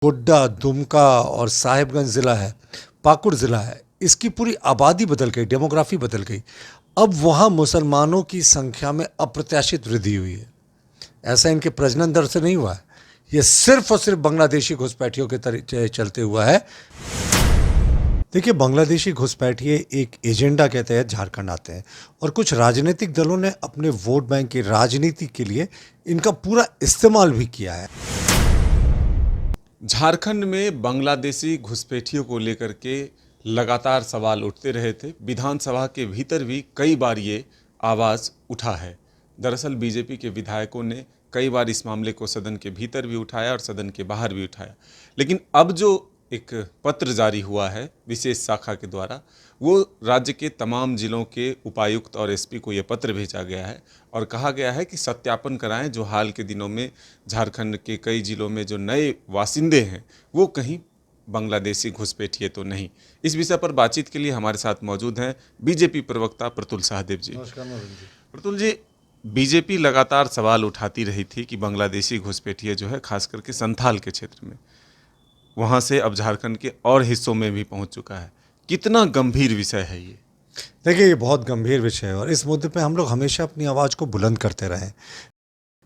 गोड्डा, दुमका और साहिबगंज ज़िला है, पाकुड़ ज़िला है, इसकी पूरी आबादी बदल गई, डेमोग्राफी बदल गई। अब वहाँ मुसलमानों की संख्या में अप्रत्याशित वृद्धि हुई है। ऐसा इनके प्रजनन दर से नहीं हुआ है, ये सिर्फ और सिर्फ बांग्लादेशी घुसपैठियों के चलते हुआ है। देखिए, बांग्लादेशी घुसपैठिए एक एजेंडा के तहत झारखंड आते हैं और कुछ राजनीतिक दलों ने अपने वोट बैंक की राजनीति के लिए इनका पूरा इस्तेमाल भी किया है। झारखंड में बांग्लादेशी घुसपैठियों को लेकर के लगातार सवाल उठते रहे थे। विधानसभा के भीतर भी कई बार ये आवाज़ उठा है। दरअसल बीजेपी के विधायकों ने कई बार इस मामले को सदन के भीतर भी उठाया और सदन के बाहर भी उठाया। लेकिन अब जो एक पत्र जारी हुआ है विशेष शाखा के द्वारा, वो राज्य के तमाम जिलों के उपायुक्त और एसपी को ये पत्र भेजा गया है और कहा गया है कि सत्यापन कराएं जो हाल के दिनों में झारखंड के कई जिलों में जो नए वासिंदे हैं वो कहीं बांग्लादेशी घुसपैठिए तो नहीं। इस विषय पर बातचीत के लिए हमारे साथ मौजूद हैं बीजेपी प्रवक्ता प्रतुल सहदेव जी। नमस्कार जी। प्रतुल जी, बीजेपी लगातार सवाल उठाती रही थी कि बांग्लादेशी घुसपैठिए जो है खास करके संथाल के क्षेत्र में, वहाँ से अब झारखंड के और हिस्सों में भी पहुँच चुका है। कितना गंभीर विषय है ये? देखिए, ये बहुत गंभीर विषय है और इस मुद्दे पे हम लोग हमेशा अपनी आवाज़ को बुलंद करते रहे।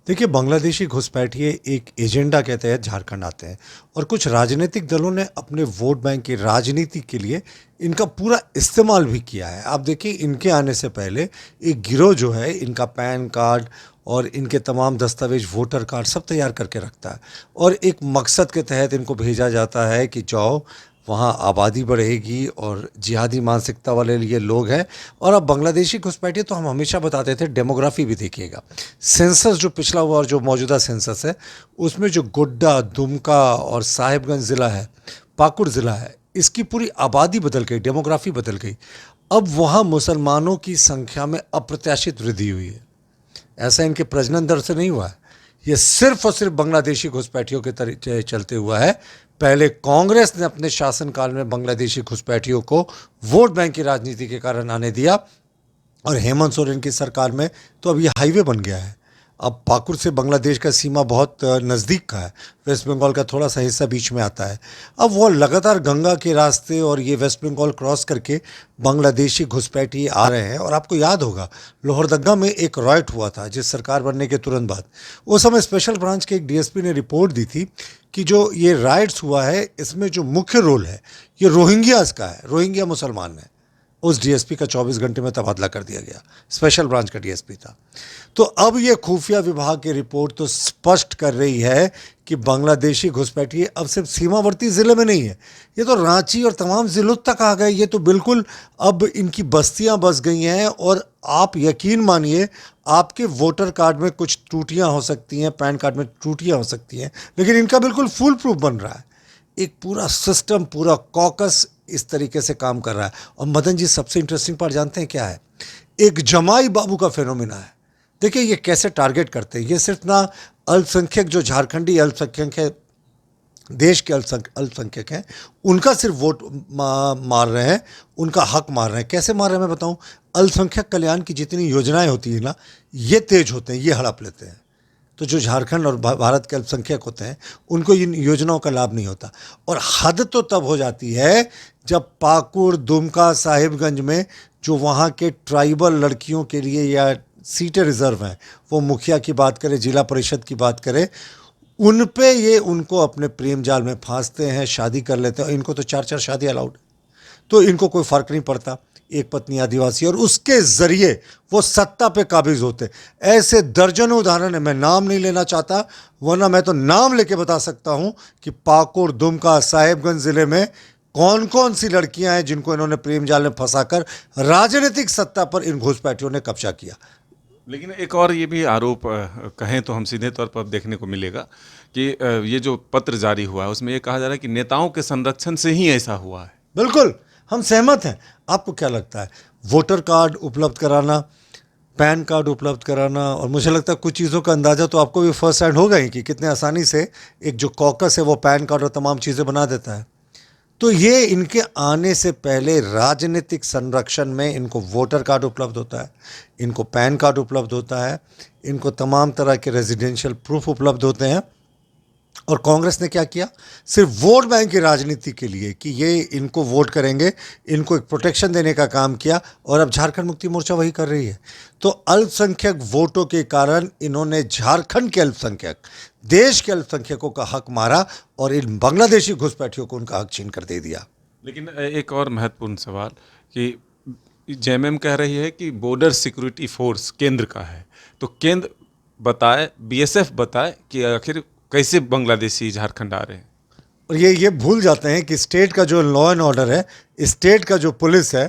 देखिए, बांग्लादेशी घुसपैठिए एक एजेंडा के तहत झारखंड आते हैं और कुछ राजनीतिक दलों ने अपने वोट बैंक की राजनीति के लिए इनका पूरा इस्तेमाल भी किया है। आप देखिए, इनके आने से पहले एक गिरोह जो है इनका पैन कार्ड और इनके तमाम दस्तावेज, वोटर कार्ड सब तैयार करके रखता है और एक मकसद के तहत इनको भेजा जाता है कि जाओ, वहाँ आबादी बढ़ेगी और जिहादी मानसिकता वाले ये लोग हैं। और अब बांग्लादेशी घुसपैठिए तो हम हमेशा बताते थे, डेमोग्राफी भी देखिएगा। सेंसस जो पिछला हुआ और जो मौजूदा सेंसस है, उसमें जो गोड्डा, दुमका और साहिबगंज ज़िला है, पाकुड़ ज़िला है, इसकी पूरी आबादी बदल गई, डेमोग्राफी बदल गई। अब वहाँ मुसलमानों की संख्या में अप्रत्याशित वृद्धि हुई है। ऐसा इनके प्रजनन दर से नहीं हुआ है, ये सिर्फ और सिर्फ बांग्लादेशी घुसपैठियों के चलते हुआ है। पहले कांग्रेस ने अपने शासनकाल में बांग्लादेशी घुसपैठियों को वोट बैंक की राजनीति के कारण आने दिया और हेमंत सोरेन की सरकार में तो अब ये हाईवे बन गया है। अब पाकुड़ से बांग्लादेश का सीमा बहुत नज़दीक का है, वेस्ट बंगाल का थोड़ा सा हिस्सा बीच में आता है। अब वो लगातार गंगा के रास्ते और ये वेस्ट बंगाल क्रॉस करके बांग्लादेशी घुसपैठी आ रहे हैं। और आपको याद होगा, लोहरदगा में एक रॉयट हुआ था जिस सरकार बनने के तुरंत बाद। उस समय स्पेशल ब्रांच के एक डीएसपी ने रिपोर्ट दी थी कि जो ये राइट्स हुआ है, इसमें जो मुख्य रोल है ये रोहिंग्यास का है, रोहिंग्या मुसलमान है। उस डीएसपी का 24 घंटे में तबादला कर दिया गया, स्पेशल ब्रांच का डीएसपी था। तो अब ये खुफिया विभाग की रिपोर्ट तो स्पष्ट कर रही है कि बांग्लादेशी घुसपैठिए अब सिर्फ सीमावर्ती ज़िले में नहीं है, ये तो रांची और तमाम ज़िलों तक आ गए। ये तो बिल्कुल अब इनकी बस्तियां बस गई हैं। और आप यकीन मानिए, आपके वोटर कार्ड में कुछ त्रुटियां हो सकती हैं, पैन कार्ड में त्रुटियां हो सकती हैं, लेकिन इनका बिल्कुल फुल प्रूफ बन रहा है। एक पूरा सिस्टम, पूरा कॉकस इस तरीके से काम कर रहा है। और मदन जी, सबसे इंटरेस्टिंग पार्ट जानते हैं क्या है? एक जमाई बाबू का फेनोमेना है। देखिए, ये कैसे टारगेट करते हैं। ये सिर्फ ना अल्पसंख्यक, जो झारखंडी अल्पसंख्यक है, देश के अल्पसंख्यक हैं, उनका सिर्फ वोट मार रहे हैं, उनका हक मार रहे हैं। कैसे मार रहे हैं मैं बताऊं। अल्पसंख्यक कल्याण की जितनी योजनाएं होती है ना, ये तेज होते हैं, ये हड़प लेते हैं। तो जो झारखंड और भारत के अल्पसंख्यक होते हैं, उनको इन योजनाओं का लाभ नहीं होता। और हद तो तब हो जाती है जब पाकुड़, दुमका, साहिबगंज में जो वहाँ के ट्राइबल लड़कियों के लिए या सीटें रिजर्व हैं, वो मुखिया की बात करें, जिला परिषद की बात करें, उन पे ये उनको अपने प्रेम जाल में फांसते हैं, शादी कर लेते हैं। इनको तो 4-4 शादी अलाउड, तो इनको कोई फ़र्क नहीं पड़ता, एक पत्नी आदिवासी, और उसके ज़रिए वो सत्ता पे काबिज होते। ऐसे दर्जनों उदाहरण है, मैं नाम नहीं लेना चाहता, वरना मैं तो नाम लेके बता सकता हूँ कि पाकुड़, दुमका, साहिबगंज ज़िले में कौन कौन सी लड़कियां हैं जिनको इन्होंने प्रेम जाल में फंसाकर राजनीतिक सत्ता पर इन घुसपैठियों ने कब्जा किया। लेकिन एक और ये भी आरोप कहें तो हम सीधे तौर पर अब देखने को मिलेगा कि ये जो पत्र जारी हुआ है उसमें ये कहा जा रहा है कि नेताओं के संरक्षण से ही ऐसा हुआ है। बिल्कुल, हम सहमत हैं। आपको क्या लगता है, वोटर कार्ड उपलब्ध कराना, पैन कार्ड उपलब्ध कराना, और मुझे लगता है कुछ चीज़ों का अंदाज़ा तो आपको भी फर्स्ट हैंड होगा ही कि कितने आसानी से एक जो कॉकस है वो पैन कार्ड और तमाम चीज़ें बना देता है। तो ये इनके आने से पहले राजनीतिक संरक्षण में इनको वोटर कार्ड उपलब्ध होता है, इनको पैन कार्ड उपलब्ध होता है, इनको तमाम तरह के रेजिडेंशियल प्रूफ उपलब्ध होते हैं। और कांग्रेस ने क्या किया, सिर्फ वोट बैंक की राजनीति के लिए कि ये इनको वोट करेंगे, इनको एक प्रोटेक्शन देने का काम किया, और अब झारखंड मुक्ति मोर्चा वही कर रही है। तो अल्पसंख्यक वोटों के कारण इन्होंने झारखंड के अल्पसंख्यक, देश के अल्पसंख्यकों का हक मारा और इन बांग्लादेशी घुसपैठियों को उनका हक छीन कर दे दिया। लेकिन एक और महत्वपूर्ण सवाल कि जेएमएम कह रही है कि बॉर्डर सिक्योरिटी फोर्स केंद्र का है, तो केंद्र बताए, बीएसएफ बताए कि आखिर कैसे बांग्लादेशी झारखंड आ रहे हैं। और ये भूल जाते हैं कि स्टेट का जो लॉ एंड ऑर्डर है, स्टेट का जो पुलिस है,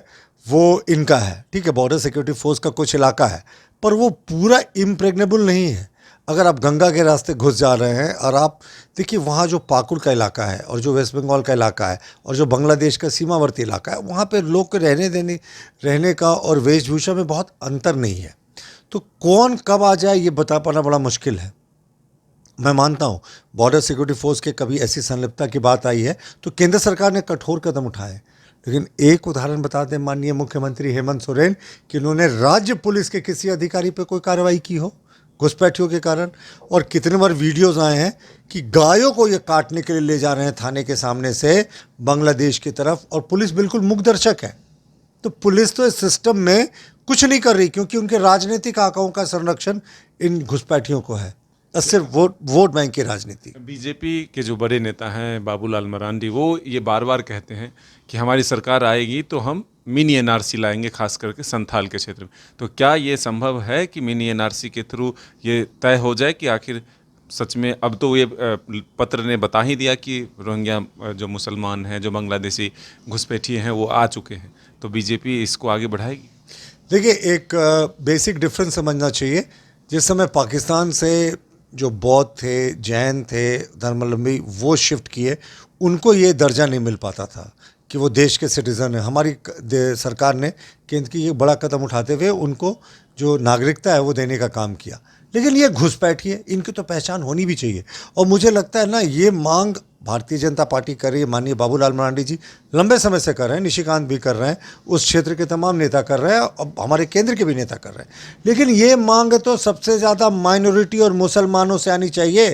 वो इनका है, ठीक है। बॉर्डर सिक्योरिटी फोर्स का कुछ इलाका है, पर वो पूरा इम्प्रेग्नेबल नहीं है। अगर आप गंगा के रास्ते घुस जा रहे हैं और आप देखिए वहाँ जो पाकुड़ का इलाका है और जो वेस्ट बंगाल का इलाका है और जो बांग्लादेश का सीमावर्ती इलाका है, वहाँ पे लोग के रहने का और वेशभूषा में बहुत अंतर नहीं है। तो कौन कब आ जाए ये बता पाना बड़ा मुश्किल है। मैं मानता हूँ बॉर्डर सिक्योरिटी फोर्स के कभी ऐसी संलिप्तता की बात आई है तो केंद्र सरकार ने कठोर कदम उठाए, लेकिन एक उदाहरण बता दें माननीय मुख्यमंत्री हेमंत सोरेन कि उन्होंने राज्य पुलिस के किसी अधिकारी पर कोई कार्रवाई की हो घुसपैठियों के कारण। और कितने बार वीडियोस आए हैं कि गायों को ये काटने के लिए ले जा रहे हैं थाने के सामने से बांग्लादेश की तरफ, और पुलिस बिल्कुल मूकदर्शक है। तो पुलिस तो इस सिस्टम में कुछ नहीं कर रही क्योंकि उनके राजनीतिक आंकड़ों का संरक्षण इन घुसपैठियों को है, और सिर्फ वोट बैंक की राजनीति। बीजेपी के जो बड़े नेता हैं बाबूलाल मरांडी, वो ये बार बार कहते हैं कि हमारी सरकार आएगी तो हम मिनी एनआरसी लाएंगे, खास करके संथाल के क्षेत्र में। तो क्या ये संभव है कि मिनी एनआरसी के थ्रू ये तय हो जाए कि आखिर सच में, अब तो ये पत्र ने बता ही दिया कि रोहिंग्या जो मुसलमान हैं, जो बांग्लादेशी घुसपैठिए हैं, वो आ चुके हैं, तो बीजेपी इसको आगे बढ़ाएगी? देखिए, एक बेसिक डिफरेंस समझना चाहिए। जिस समय पाकिस्तान से जो बौद्ध थे, जैन थे, धर्मावलंबी वो शिफ्ट किए, उनको ये दर्जा नहीं मिल पाता था कि वो देश के सिटीज़न हैं। हमारी सरकार ने केंद्र की ये बड़ा कदम उठाते हुए उनको जो नागरिकता है वो देने का काम किया। लेकिन ये घुसपैठी है, इनकी तो पहचान होनी भी चाहिए। और मुझे लगता है ना, ये मांग भारतीय जनता पार्टी कर रही है, माननीय बाबूलाल मरांडी जी लंबे समय से कर रहे हैं, निशिकांत भी कर रहे हैं, उस क्षेत्र के तमाम नेता कर रहे हैं, अब हमारे केंद्र के भी नेता कर रहे हैं। लेकिन ये मांग तो सबसे ज़्यादा माइनॉरिटी और मुसलमानों से आनी चाहिए।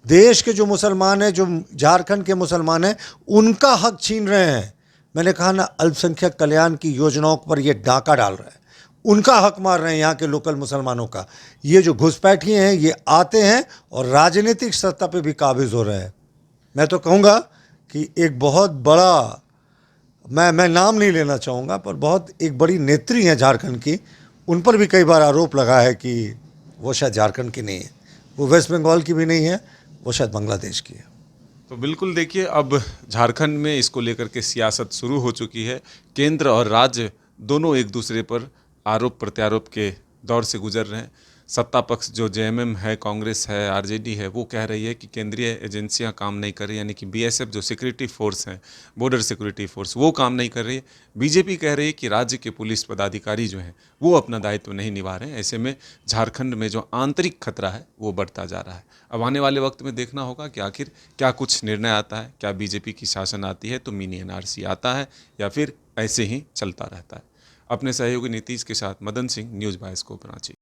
देश के जो मुसलमान हैं, जो झारखंड के मुसलमान हैं, उनका हक छीन रहे हैं। मैंने कहा ना, अल्पसंख्यक कल्याण की योजनाओं पर ये डाका डाल रहे हैं, उनका हक मार रहे हैं यहाँ के लोकल मुसलमानों का। ये जो घुसपैठिए हैं ये आते हैं और राजनीतिक सत्ता पे भी काबिज हो रहे हैं। मैं तो कहूँगा कि एक बहुत बड़ा, मैं नाम नहीं लेना चाहूँगा, पर बहुत एक बड़ी नेत्री हैं झारखंड की, उन पर भी कई बार आरोप लगा है कि वो शायद झारखंड की नहीं है, वो वेस्ट बंगाल की भी नहीं है, वो शायद बांग्लादेश की है। तो बिल्कुल देखिए, अब झारखंड में इसको लेकर के सियासत शुरू हो चुकी है। केंद्र और राज्य दोनों एक दूसरे पर आरोप प्रत्यारोप के दौर से गुजर रहे हैं। सत्ता पक्ष जो जेएमएम है, कांग्रेस है, आरजेडी है, वो कह रही है कि केंद्रीय एजेंसियां काम नहीं कर रही, यानी कि बीएसएफ जो सिक्योरिटी फोर्स है, बॉर्डर सिक्योरिटी फोर्स, वो काम नहीं कर रही है। बीजेपी कह रही है कि राज्य के पुलिस पदाधिकारी जो हैं वो अपना दायित्व नहीं निभा रहे हैं। ऐसे में झारखंड में जो आंतरिक खतरा है वो बढ़ता जा रहा है। अब आने वाले वक्त में देखना होगा कि आखिर क्या कुछ निर्णय आता है, क्या बीजेपी की शासन आती है तो मिनी एनआरसी आता है, या फिर ऐसे ही चलता रहता है। अपने सहयोगी नीतीश के साथ मदन सिंह, न्यूज़ बायस्कोप रांची।